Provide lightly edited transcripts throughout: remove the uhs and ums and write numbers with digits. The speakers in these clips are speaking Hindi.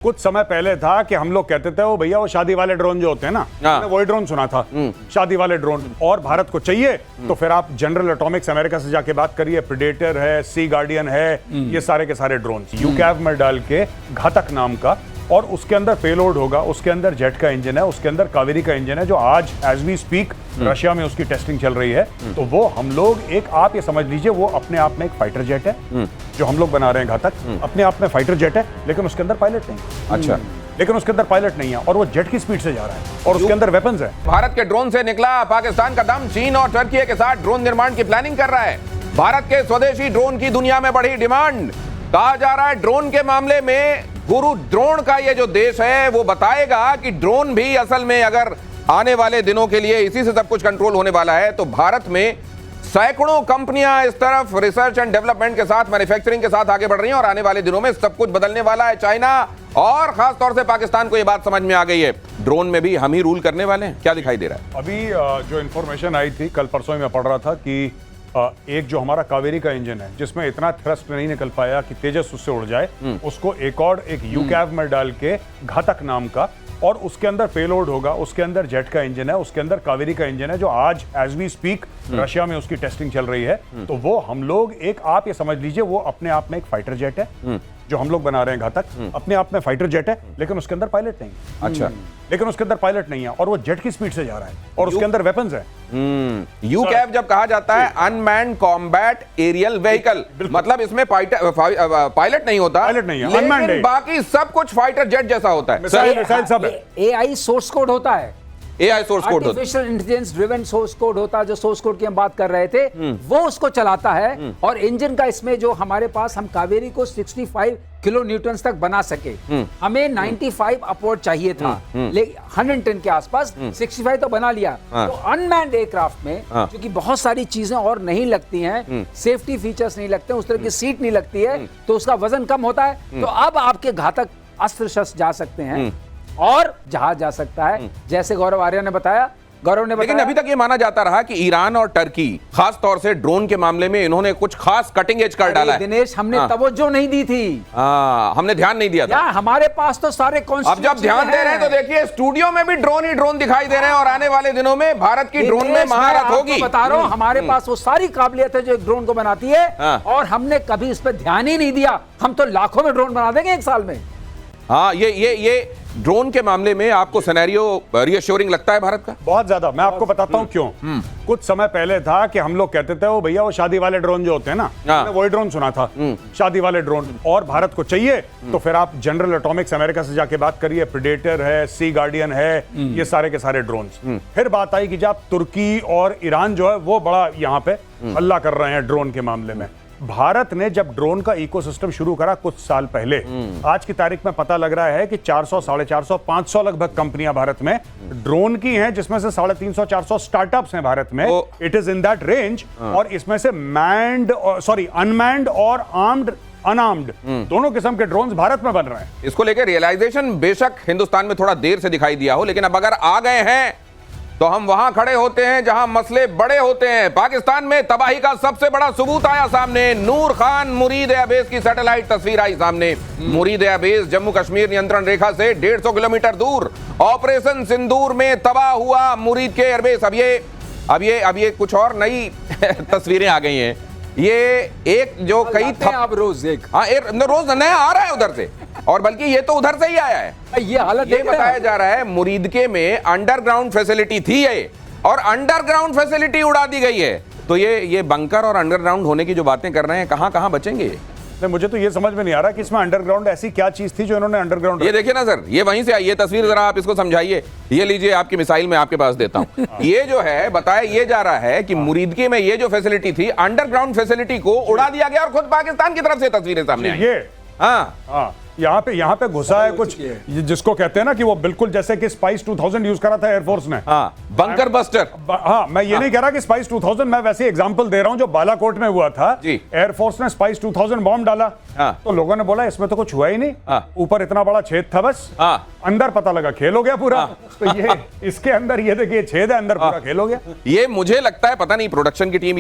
कुछ समय पहले था कि हम लोग कहते थे वो भैया वो शादी वाले ड्रोन जो होते हैं ना, मैंने वही ड्रोन सुना था, शादी वाले ड्रोन, और भारत को चाहिए तो फिर आप जनरल एटॉमिक्स अमेरिका से जाके बात करिए, प्रेडेटर है, सी गार्डियन है, ये सारे के सारे ड्रोन यूकैव में डाल के घातक नाम का, और उसके अंदर पेलोड होगा, उसके अंदर जेट का इंजन है, उसके अंदर कावेरी का इंजन है, जो आज एज वी स्पीक रशिया में उसकी टेस्टिंग चल रही है। तो वो हम लोग एक, आप ये समझ लीजिए, वो अपने आप में एक फाइटर जेट है जो हम लोग बना रहे हैं घातक, अपने आप में फाइटर जेट है, लेकिन उसके अंदर पायलट नहीं। अच्छा, लेकिन उसके अंदर पायलट नहीं है और वो जेट की स्पीड से जा रहा है और उसके अंदर वेपन्स है। भारत के ड्रोन से निकला पाकिस्तान का दम, चीन और टर्की के साथ ड्रोन निर्माण की प्लानिंग कर रहा है। भारत के स्वदेशी ड्रोन की दुनिया में बढ़ी डिमांड। कहा जा रहा है ड्रोन के मामले में गुरु द्रोण का ये जो देश है वो बताएगा कि ड्रोन भी असल में अगर आने वाले दिनों के लिए इसी से सब कुछ कंट्रोल होने वाला है, तो भारत में सैकड़ों कंपनियां इस तरफ रिसर्च एंड डेवलपमेंट के साथ, मैन्युफैक्चरिंग के साथ आगे बढ़ रही हैं और आने वाले दिनों में सब कुछ बदलने वाला है। चाइना और खास तौर से पाकिस्तान को यह बात समझ में आ गई है, ड्रोन में भी हम ही रूल करने वाले हैं। क्या दिखाई दे रहा है? अभी जो इंफॉर्मेशन आई थी कल परसों ही मैं पढ़ रहा था कि एक जो हमारा कावेरी का इंजन है जिसमें इतना थ्रस्ट नहीं निकल पाया कि तेजस उससे उड़ जाए, उसको एक यूकैव में डाल के घातक नाम का, और उसके अंदर पेलोड होगा, उसके अंदर जेट का इंजन है, उसके अंदर कावेरी का इंजन है, जो आज एज वी स्पीक रशिया में उसकी टेस्टिंग चल रही है। तो वो हम लोग एक, आप ये समझ लीजिए, वो अपने आप में एक फाइटर जेट है जो हम लोग बना रहे हैं घातक, अपने आप में फाइटर जेट है, लेकिन उसके अंदर पायलट नहीं। अच्छा, लेकिन उसके अंदर पायलट नहीं है और वो जेट की स्पीड से जा रहा है और उसके अंदर वेपन्स है। यूकैव जब कहा जाता है अनमैन्ड कॉम्बैट एरियल व्हीकल, मतलब इसमें पायलट नहीं होता, पायलट नहीं है, लेकिन अनमैन्ड है। बाकी सब कुछ फाइटर जेट जैसा होता है। मिसाइल सब है। एआई सोर्स कोड होता है, एआई सोर्स कोड होता है, artificial intelligence driven source code होता है, जो सोर्स कोड की हम बात कर रहे थे, वो उसको चलाता है। और इंजन का इसमें जो हमारे पास, हम कावेरी को 65 किलो न्यूटन तक बना सके, हमें 95 अपवर्ड चाहिए था, लेकिन 110 के आसपास 65 तो बना लिया। तो अनमैन्ड एयरक्राफ्ट में क्योंकि बहुत सारी चीजें और नहीं लगती हैं, सेफ्टी फीचर्स नहीं लगते, उस तरह की सीट नहीं लगती है, तो उसका वजन कम होता है। तो अब आपके घातक अस्त्र शस्त्र जा सकते हैं और जहाज जा सकता है, जैसे गौरव आर्य ने बताया। लेकिन अभी तक ये माना जाता रहा कि ईरान और टर्की खास तौर से ड्रोन के मामले में इन्होंने कुछ खास कटिंग एज कर डाला है। दिनेश, हमने तवज्जो नहीं दी थी, हमने ध्यान नहीं दिया था। हमारे पास तो सारे अब जब ध्यान दे रहे हैं तो देखिए स्टूडियो में भी ड्रोन ही ड्रोन दिखाई दे रहे हैं और आने वाले दिनों में भारत की ड्रोन में महारत होगी। बता रहा हूं, हमारे पास वो सारी काबिलियत है जो एक ड्रोन को बनाती है, और हमने कभी इस पर ध्यान ही नहीं दिया। हम तो लाखों में ड्रोन बना देंगे एक साल में। हाँ, ये ड्रोन के मामले में आपको सिनेरियो रियश्योरिंग लगता है भारत का? बहुत ज्यादा। मैं आपको बताता हूं क्यों। कुछ समय पहले था कि हम लोग कहते थे वो भैया वो शादी वाले ड्रोन जो होते हैं ना, मैंने वही ड्रोन सुना था, शादी वाले ड्रोन, और भारत को चाहिए तो फिर आप जनरल एटॉमिक्स अमेरिका से जाके बात करिए, प्रेडेटर है, सी गार्डियन है, ये सारे के सारे ड्रोन। फिर बात आई कि जब तुर्की और ईरान जो है वो बड़ा यहाँ पे हल्ला कर रहे हैं ड्रोन के मामले में। भारत ने जब ड्रोन का इकोसिस्टम शुरू करा कुछ साल पहले, आज की तारीख में पता लग रहा है कि 400, 450, 500 लगभग कंपनियां भारत में ड्रोन की हैं, जिसमें से 350, 400 स्टार्टअप्स हैं भारत में। It is in that range. और इसमें से अनमैन्ड और आर्म्ड, अनआर्म्ड दोनों किस्म के ड्रोन्स भारत में बन रहे हैं। इसको लेकर रियलाइजेशन बेशक हिंदुस्तान में थोड़ा देर से दिखाई दिया हो, लेकिन अब अगर आ गए हैं तो हम वहां खड़े होते हैं जहां मसले बड़े होते हैं। पाकिस्तान में तबाही का सबसे बड़ा सबूत आया सामने। नूर खान मुरीद एयरबेस की सैटेलाइट तस्वीर आई सामने। मुरीद एयरबेस जम्मू कश्मीर नियंत्रण रेखा से 150 किलोमीटर दूर, ऑपरेशन सिंदूर में तबाह हुआ मुरीद के एयरबेस। अब ये कुछ और नई तस्वीरें आ गई हैं। ये एक जो कई आप रोज एक, रोज नया आ रहा है उधर से, और बल्कि ये तो उधर से ही आया है। ये हालत ये बताया जा रहा है मुरीदके में अंडरग्राउंड फैसिलिटी थी ये, और अंडरग्राउंड फैसिलिटी उड़ा दी गई है। तो ये बंकर और अंडरग्राउंड होने की जो बातें कर रहे हैं, कहां बचेंगे? नहीं, मुझे तो ये समझ में नहीं आ रहा कि इसमें अंडरग्राउंड ऐसी क्या चीज थी जो इन्होंने अंडरग्राउंड। ये देखिए ना सर, ये वहीं से आई ये तस्वीर, जरा आप इसको समझाइए। ये लीजिए आपकी मिसाइल में आपके पास देता हूं। ये जो है बताया ये जा रहा है कि मुरीदके में ये जो फैसिलिटी थी, अंडरग्राउंड फैसिलिटी को उड़ा दिया गया, और खुद पाकिस्तान की तरफ से तस्वीरें सामने आई। ये हाँ, यहाँ पे घुसा है कुछ, जिसको कहते हैं ना कि वो बिल्कुल जैसे कि स्पाइस 2000 यूज करा था एयरफोर्स ने। Bunker buster. मैं ये नहीं कह रहा कि स्पाइस 2000, मैं वैसे एग्जांपल दे रहा हूं जो बालाकोट में हुआ था। एयरफोर्स ने स्पाइस 2000 बॉम्ब डाला, तो लोगों ने बोला इसमें तो कुछ हुआ ही नहीं, ऊपर इतना बड़ा छेद था बस। अंदर पता लगा खेल हो गया पूरा। तो ये इसके अंदर ये देखिए छेद है, अंदर पूरा खेल हो गया। ये मुझे लगता है पता नहीं प्रोडक्शन की टीम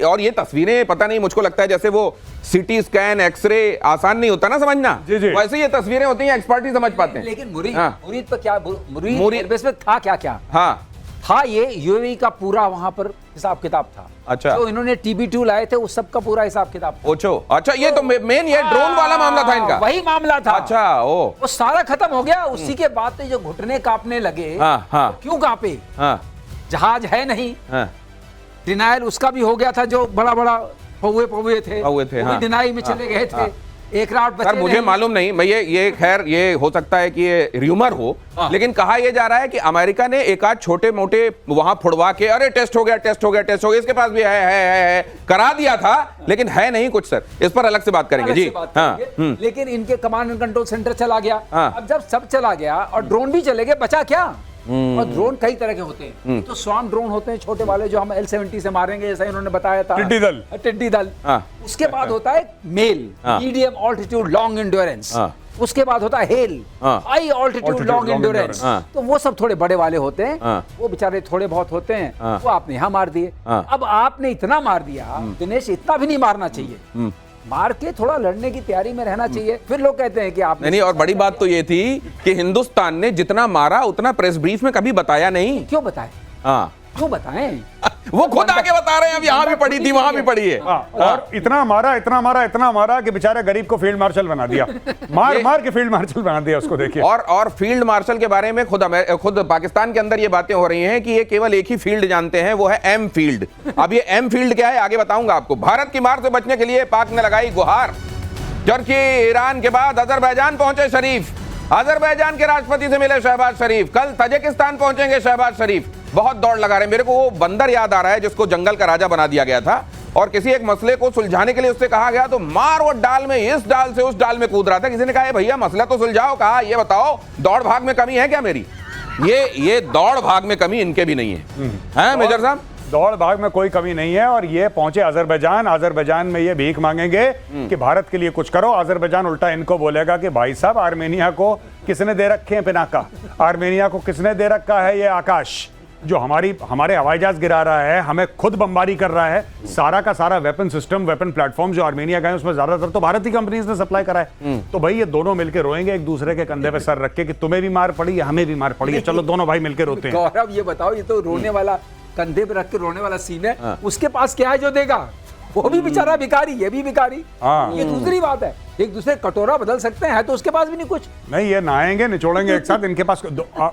और ये तस्वीरें पता नहीं, मुझको लगता है जैसे वो सीटी स्कैन एक्सरे आसान नहीं होता ना समझना, जी जी। वैसे ये तस्वीरें होती हैं, एक्सपर्ट ही समझ पाते हैं। लेकिन मुरीद हाँ। मुरीद पर क्या, मुरीद एयरबेस में था क्या क्या हाँ था, ये यूएई का पूरा वहां पर हिसाब किताब था। अच्छा। जो इन्होंने TB2 लाए थे उस सब का पूरा हिसाब किताब था। ओछो, अच्छा ये तो मेन ये ड्रोन वाला मामला था इनका, वही मामला था। अच्छा ओ वो सारा खत्म हो गया। उसी के बाद जो घुटने कांपने लगे, हाँ हाँ क्यों कांपे? हाँ जहाज है नहीं, हाँ डिनाइल उसका भी हो गया था, जो बड़ा बड़ा पौवे थे, पौवे थे, हाँ। डिनाई में चले गए थे। एक राउंड सर मुझे मालूम नहीं, मैं ये खैर ये हो सकता है कि ये र्यूमर हो, लेकिन कहा यह जा रहा है कि अमेरिका ने एक आध छोटे मोटे वहां फुड़वा के अरे टेस्ट हो गया टेस्ट हो गया टेस्ट हो गया, इसके पास भी है करा दिया था, लेकिन है नहीं कुछ। सर इस पर अलग से बात करेंगे जी। हाँ लेकिन इनके कमांड एंड कंट्रोल सेंटर चला गया। हाँ। अब जब सब चला गया और ड्रोन भी चले गए, बचा क्या? और ड्रोन कई तरह के होते हैं। तो स्वाम ड्रोन होते हैं छोटे वाले, जो हम L-70 से मारेंगे, जैसा इन्होंने बताया था, टिड्डी दल। हाँ। उसके बाद होता है मेल, हाँ। Medium altitude long endurance. हाँ। उसके बाद होता है हेल, हाँ। High altitude long endurance. हाँ। तो वो सब थोड़े बड़े वाले होते हैं। हाँ। वो बेचारे थोड़े बहुत होते हैं। हाँ। वो आपने यहाँ मार दिए। हाँ। अब आपने इतना मार दिया, दिनेश इतना भी नहीं मारना चाहिए। मार के थोड़ा लड़ने की तैयारी में रहना चाहिए। फिर लोग कहते हैं कि आप नहीं, और बड़ी बात तो ये थी कि हिंदुस्तान ने जितना मारा उतना प्रेस ब्रीफ में कभी बताया नहीं। क्यों बताएं? हाँ क्यों बताएं? वो खुद आके बता रहे हैं, अब यहाँ भी पड़ी थी वहां भी पड़ी है। और इतना मारा कि बेचारे गरीब को फील्ड मार्शल बना दिया, मार के फील्ड मार्शल बना दिया उसको। देखिए और फील्ड मार्शल के बारे में खुद पाकिस्तान के अंदर ये बातें हो रही हैं कि ये केवल एक ही फील्ड जानते हैं, वो है एम फील्ड। अब ये एम फील्ड क्या है आगे बताऊंगा आपको। भारत की मार से बचने के लिए पाक ने लगाई गुहार। तुर्की ईरान के बाद अजरबैजान पहुंचे शरीफ, अजरबैजान के राष्ट्रपति से मिले शहबाज शरीफ। कल तजिकिस्तान पहुंचेंगे शहबाज शरीफ। बहुत दौड़ लगा रहे। मेरे को वो बंदर याद आ रहा है जिसको जंगल का राजा बना दिया गया था, और किसी एक मसले को सुलझाने के लिए उससे कहा गया तो मार वो डाल में, इस डाल से उस डाल में कूद रहा था। किसी ने कहा भैया मसला तो सुलझाओ। कहा ये बताओ दौड़ भाग में कमी है क्या मेरी? ये दौड़ भाग में कमी इनके भी नहीं है मेजर साहब? दौड़ भाग में कोई कमी नहीं है। और ये पहुंचे अजरबैजान में ये भीख मांगेंगे कि भारत के लिए कुछ करो। अजरबैजान उल्टा इनको बोलेगा कि भाई साहब आर्मेनिया को किसने दे रखे हैं पिनाका, आर्मेनिया को किसने दे रखा है ये आकाश, जो हमारे हवाई जहाज गिरा रहा है, हमें खुद बमबारी कर रहा है। सारा का सारा वेपन सिस्टम, वेपन प्लेटफॉर्म जो आर्मेनिया का है उसमें ज्यादातर तो भारत की कंपनीज ने सप्लाई करा है। तो भाई ये दोनों मिलकर रोएंगे एक दूसरे के कंधे पे सर रख के कि तुम्हें भी मार पड़ी है, हमें भी मार पड़ी है, चलो दोनों भाई मिलकर रोते हैं। गौरव ये बताओ, ये तो रोने वाला, कंधे पे रख के रोने वाला सीन है। उसके पास क्या है जो देगा? वो भी बेचारा भिखारी, ये भी भिखारी। ये दूसरी बात है। एक दूसरे कटोरा बदल सकते हैं तो उसके पास भी नहीं कुछ। नहीं, ये नहाएंगे निचोड़ेंगे एक साथ। इनके पास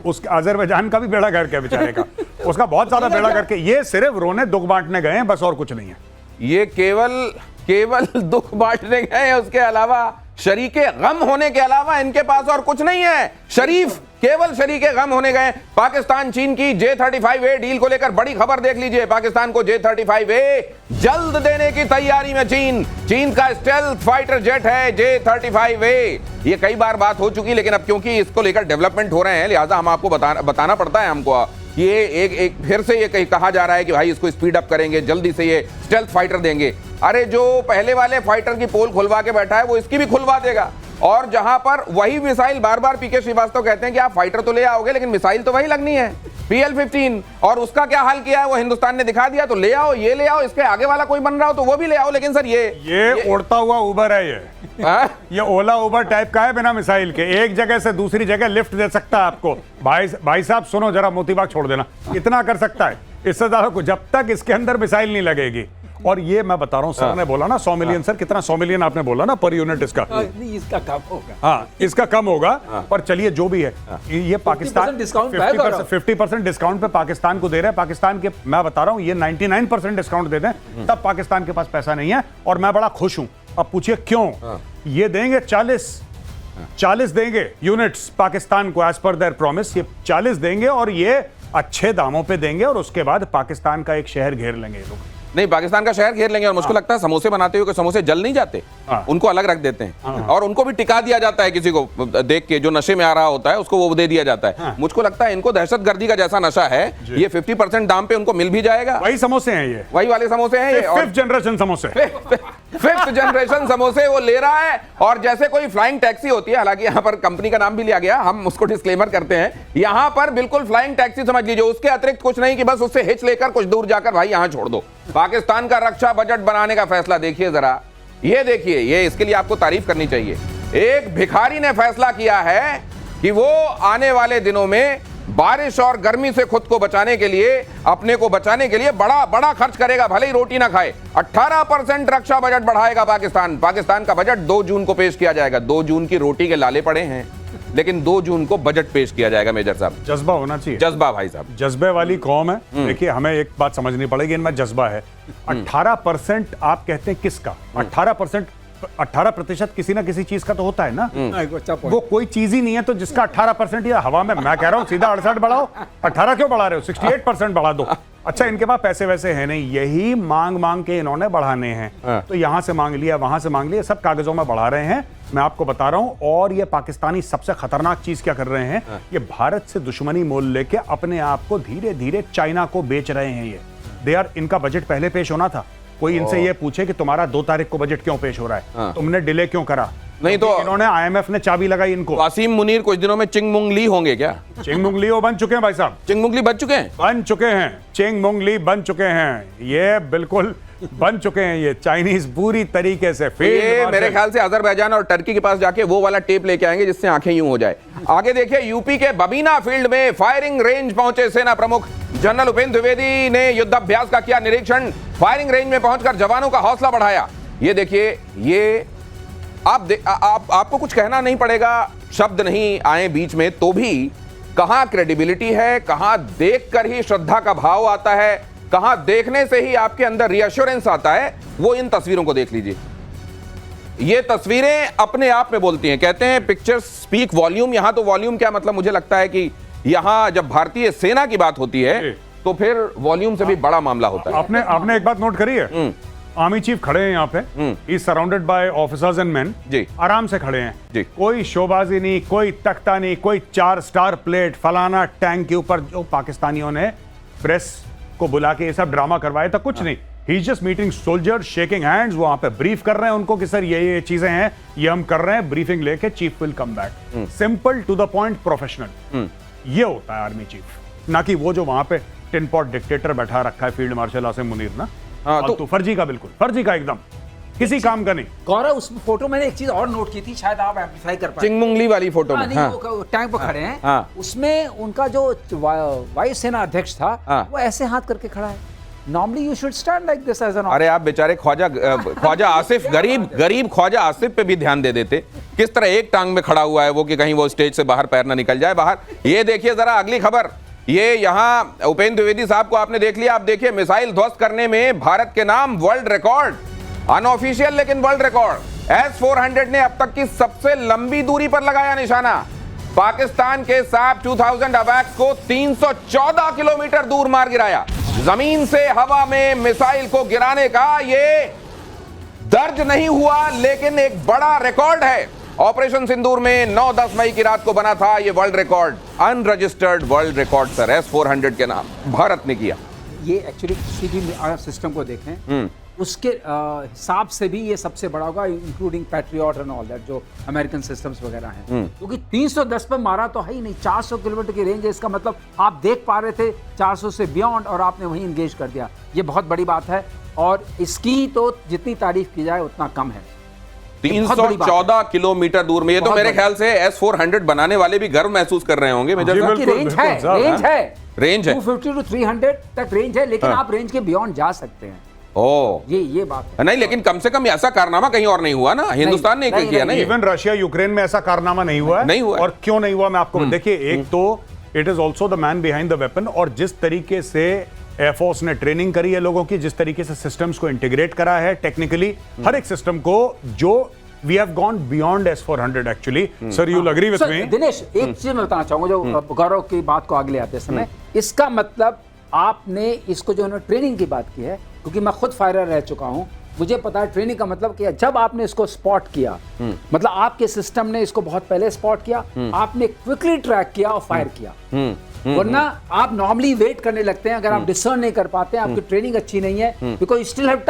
उस अजरबैजान का भी बेड़ा करके बेचारे का, उसका बहुत ज्यादा बेड़ा करके। ये सिर्फ रोने दुख बांटने गए हैं, बस और कुछ नहीं है। ये केवल दुख बांटने गए हैं, उसके अलावा शरीके गम होने के अलावा इनके पास और कुछ नहीं है। शरीफ केवल शरीके गम होने गए। पाकिस्तान चीन की J-35A डील को लेकर बड़ी खबर देख लीजिए। पाकिस्तान को J-35A जल्द देने की तैयारी में चीन का स्टेल्थ फाइटर जेट है J-35A। ये कई बार बात हो चुकी, लेकिन अब क्योंकि इसको लेकर डेवलपमेंट हो रहे हैं, लिहाजा हम आपको बताना पड़ता है हमको। ये एक फिर से ये कहा जा रहा है कि भाई इसको स्पीड अप करेंगे, जल्दी से ये स्टेल्थ फाइटर देंगे। अरे जो पहले वाले फाइटर की पोल खुलवा के बैठा है वो इसकी भी खुलवा देगा। और जहां पर वही मिसाइल, बार बार पीके श्रीवास्तव कहते हैं कि आप फाइटर तो ले आओगे लेकिन मिसाइल तो वही लगनी है, PL-15। और उसका क्या हाल किया है वो हिंदुस्तान ने दिखा दिया। तो ले आओ, ये ले आओ, इसके आगे वाला कोई बन रहा हो तो वो भी ले आओ। लेकिन सर ये उड़ता हुआ उबर है ये ओला उबर टाइप का है, बिना मिसाइल के एक जगह से दूसरी जगह लिफ्ट दे सकता है आपको। भाई साहब सुनो जरा, मोतीबाग छोड़ देना, इतना कर सकता है। इससे ज्यादा को जब तक इसके अंदर मिसाइल नहीं लगेगी। और ये मैं बता रहा हूँ, सर ने बोला ना 100 मिलियन, सर कितना 100 मिलियन आपने बोला ना पर यूनिट इसका। इसका कम होगा। हाँ, इसका कम होगा। पर चलिए जो भी है, ये पाकिस्तान 50% डिस्काउंट पे पाकिस्तान को दे रहे हैं। पाकिस्तान के, मैं बता रहा हूँ, ये 99% डिस्काउंट दे दें तब पाकिस्तान के पास पैसा नहीं है। और मैं बड़ा खुश हूं। अब पूछिए क्यों? ये देंगे 40 देंगे यूनिट्स पाकिस्तान को एज पर देयर प्रॉमिस। ये 40 देंगे और ये अच्छे दामों पे देंगे। और उसके बाद पाकिस्तान का एक शहर घेर लेंगे ये लोग। नहीं, पाकिस्तान का शहर घेर लेंगे। और मुझको लगता है समोसे बनाते हुए समोसे जल नहीं जाते, उनको अलग रख देते हैं। और उनको भी टिका दिया जाता है, किसी को देख के जो नशे में आ रहा होता है उसको वो दे दिया जाता है। मुझको लगता है इनको दहशतगर्दी का जैसा नशा है, ये 50% दाम पे उनको मिल भी जाएगा। वही समोसे हैं, ये वही वाले समोसे हैं, ये 5th जनरेशन समोसे। 5th जनरेशन समोसे वो ले रहा है, और जैसे कोई फ्लाइंग टैक्सी होती है, हालांकि यहां पर कंपनी का नाम भी लिया गया, हम उसको डिस्क्लेमर करते हैं, यहां पर बिल्कुल फ्लाइंग टैक्सी समझ लीजिए, उसके अतिरिक्त कुछ नहीं कि बस उससे हिच लेकर कुछ दूर जाकर भाई यहां छोड़ दो। पाकिस्तान का रक्षा बजट बनाने का फैसला देखिए जरा, ये देखिए, ये इसके लिए आपको तारीफ करनी चाहिए। एक भिखारी ने फैसला किया है कि वो आने वाले दिनों में बारिश और गर्मी से खुद को बचाने के लिए, अपने को बचाने के लिए बड़ा बड़ा खर्च करेगा, भले ही रोटी ना खाए। 18% रक्षा बजट बढ़ाएगा पाकिस्तान। पाकिस्तान का बजट 2 जून को पेश किया जाएगा। 2 जून की रोटी के लाले पड़े हैं, लेकिन 2 जून को बजट पेश किया जाएगा। मेजर साहब, जज्बा होना चाहिए, जज्बा भाई साहब, जज्बे वाली कौम है। देखिए, हमें एक बात समझनी पड़ेगी, इनमें जज्बा है। 18% आप कहते हैं किसका? 18% किसी ना किसी चीज का तो होता है ना। वो कोई चीज ही नहीं है तो जिसका 18% या हवा में, मैं कह रहा हूं सीधा 68 बढ़ाओ, 18 क्यों बढ़ा रहे हो? 68% बढ़ा दो। अच्छा, इनके पास पैसे वैसे हैं नहीं, यही मांग मांग के इन्होंने बढ़ाने हैं। तो यहां से मांग लिया, वहां से मांग लिया, सब कागजों में बढ़ा रहे हैं। मैं आपको बता रहा हूं, और ये पाकिस्तानी सबसे खतरनाक चीज क्या कर रहे हैं, ये भारत से दुश्मनी मोल लेके अपने आप को धीरे धीरे चाइना को बेच रहे हैं। ये इनका बजट पहले पेश होना था। कोई इनसे ये पूछे कि तुम्हारा 2 तारीख को बजट क्यों पेश हो रहा है, तुमने डिले क्यों करा? नहीं तो इन्होंने, IMF ने चाबी लगाई इनको। वासीम मुनीर कुछ दिनों में चिंगमुंग ली होंगे क्या? चिंगमुंग ली बन चुके हैं भाई साहब, चिंगमुंग ली बन चुके हैं, बन चुके हैं, चिंगमुंग ली बन चुके हैं, ये बिल्कुल बन चुके हैं। ये चाइनीज पूरी तरीके से ये मेरे ख्याल से अजरबैजान और टर्की के पास जाके वो वाला टेप लेके आएंगे जिससे आंखें यूं हो जाए। आगे देखिए, यूपी के बबीना फील्ड में फायरिंग रेंज पहुंचे सेना प्रमुख जनरल उपेंद्र द्विवेदी ने युद्धाभ्यास का किया निरीक्षण। फायरिंग रेंज में पहुंचकर जवानों का हौसला बढ़ाया। ये देखिए, ये आपको कुछ कहना नहीं पड़ेगा, शब्द नहीं आए बीच में तो भी कहां क्रेडिबिलिटी है, कहां देखकर ही श्रद्धा का भाव आता है, कहां देखने से ही आपके अंदर रिएश्योरेंस आता है, वो इन तस्वीरों को देख लीजिए। ये तस्वीरें अपने आप में बोलती हैं। कहते हैं पिक्चर्स स्पीक वॉल्यूम। यहां तो वॉल्यूम क्या मतलब, मुझे लगता है कि यहां जब भारतीय सेना की बात होती है तो फिर वॉल्यूम से भी बड़ा मामला होता है। आपने एक बात नोट करी है, आर्मी चीफ खड़े हैं यहाँ पे, is surrounded by officers and men, जी आराम से खड़े हैं जी, कोई शोबाजी नहीं, कोई तख्ता नहीं, कोई 4 स्टार प्लेट फलाना टैंक के ऊपर जो पाकिस्तानियों ने प्रेस को बुला के ये सब ड्रामा करवाया था, कुछ नहीं। He is just meeting soldiers, shaking hands, वहां पे ब्रीफ कर रहे हैं उनको कि सर ये चीजें हैं, ये हम कर रहे हैं, ब्रीफिंग लेके chief will come back. Simple to the point, professional. ये होता है आर्मी चीफ, ना कि वो जो वहां पे टिन पॉट डिक्टेटर बैठा रखा है फील्ड मार्शल आसिम मुनीर ना। तो फर्जी का, बिल्कुल फर्जी का, एकदम किसी काम का नहीं। गौरव, उस फोटो मैंने एक चीज और नोट की थी, शायद आप एम्प्लीफाई कर पाए। चिंगमुंगली वाली फोटो में वो टैंक पर खड़े हैं, उसमें उनका जो वायुसेना अध्यक्ष था वो ऐसे हाथ करके खड़ा है। Normally you should stand like this as an. अरे आप बेचारे ख्वाजा आसिफ, गरीब ख्वाजा आसिफ पे भी ध्यान दे देते। किस तरह एक टांग में खड़ा हुआ है वो कि कहीं वो स्टेज से बाहर पैर ना निकल जाए बाहर। ये देखिए जरा अगली खबर, ये यहां उपेंद्र द्विवेदी साहब को आपने देख लिया। आप देखिए, मिसाइल ध्वस्त करने में भारत के नाम वर्ल्ड रिकॉर्ड, अनऑफिशियल लेकिन वर्ल्ड रिकॉर्ड। S-400 ने अब तक की सबसे लंबी दूरी पर लगाया निशाना। पाकिस्तान के SAP 2000 अवैक्स को 314 किलोमीटर दूर मार गिराया। जमीन से हवा में मिसाइल को गिराने का ये दर्ज नहीं हुआ, लेकिन एक बड़ा रिकॉर्ड है। ऑपरेशन सिंदूर में 9-10 मई की रात को बना था ये world record, unregistered world record sir, S-400 के नाम भारत ने किया। ये एक्चुअली किसी भी सिस्टम को देखें उसके हिसाब से भी ये सबसे बड़ा होगा, including patriot and all that जो अमेरिकन सिस्टम्स वगैरह हैं, क्योंकि 310 पर मारा तो है ही नहीं, 400 किलोमीटर की रेंज है। इसका मतलब आप देख पा रहे थे 400 से बियॉन्ड और आपने वहीं इंगेज कर दिया। ये बहुत बड़ी बात है और इसकी तो जितनी तारीफ की जाए उतना कम है। 314 किलोमीटर दूर में, ये तो मेरे ख्याल से S-400 बनाने वाले भी गर्व महसूस कर रहे होंगे। मेजर साहब, रेंज है 250 to 300 तक रेंज है, लेकिन आप रेंज के बियॉन्ड जा सकते हैं। ये बात है। नहीं, लेकिन कम से कम ऐसा कारनामा कहीं और नहीं हुआ ना, हिंदुस्तान ने किया ना। इवन रशिया यूक्रेन में ऐसा कारनामा नहीं हुआ है। नहीं हुआ। और क्यों नहीं हुआ मैं आपको देखिए, एक तो it is also the man behind the weapon, और जिस तरीके से एयरफोर्स ने ट्रेनिंग करी है लोगों की, जिस तरीके से सिस्टम्स को इंटीग्रेट करा है टेक्निकली, हर एक सिस्टम को, जो we have gone beyond S-400 actually. Sir, you will agree with me? Dinesh, एक चीज मैं बताना चाहूंगा जो गौरव की बात को आगे ले आते समय, इसका मतलब आपने इसको जो ट्रेनिंग की बात की है, क्योंकि मैं खुद फायरर रह चुका हूं, मुझे पता है ट्रेनिंग का मतलब क्या। जब आपने इसको स्पॉट किया, मतलब आपके सिस्टम ने इसको बहुत पहले स्पॉट किया, आपने क्विकली ट्रैक किया और फायर किया। वरना आप नॉर्मली वेट करने लगते हैं, अगर आप डिसर्न नहीं कर पाते हैं, आपकी ट्रेनिंग अच्छी नहीं है, बिकॉज स्टिल हैव